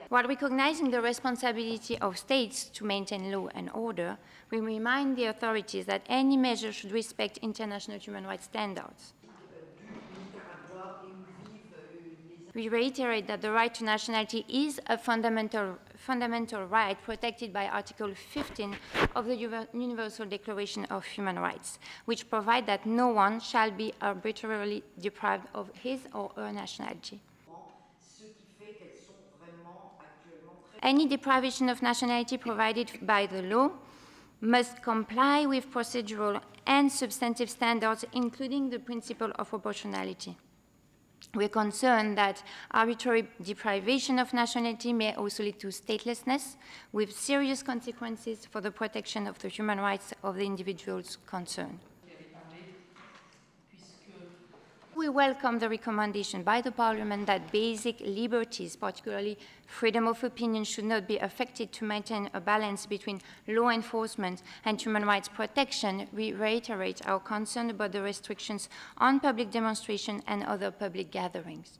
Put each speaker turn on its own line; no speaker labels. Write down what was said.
While recognizing the responsibility of states to maintain law and order, we remind the authorities that any measure should respect international human rights standards. We reiterate that the right to nationality is a fundamental right protected by Article 15 of the Universal Declaration of Human Rights, which provides that no one shall be arbitrarily deprived of his or her nationality. Any deprivation of nationality provided by the law must comply with procedural and substantive standards, including the principle of proportionality. We are concerned that arbitrary deprivation of nationality may also lead to statelessness, with serious consequences for the protection of the human rights of the individuals concerned. We welcome the recommendation by the Parliament that basic liberties, particularly freedom of opinion, should not be affected to maintain a balance between law enforcement and human rights protection. We reiterate our concern about the restrictions on public demonstration and other public gatherings.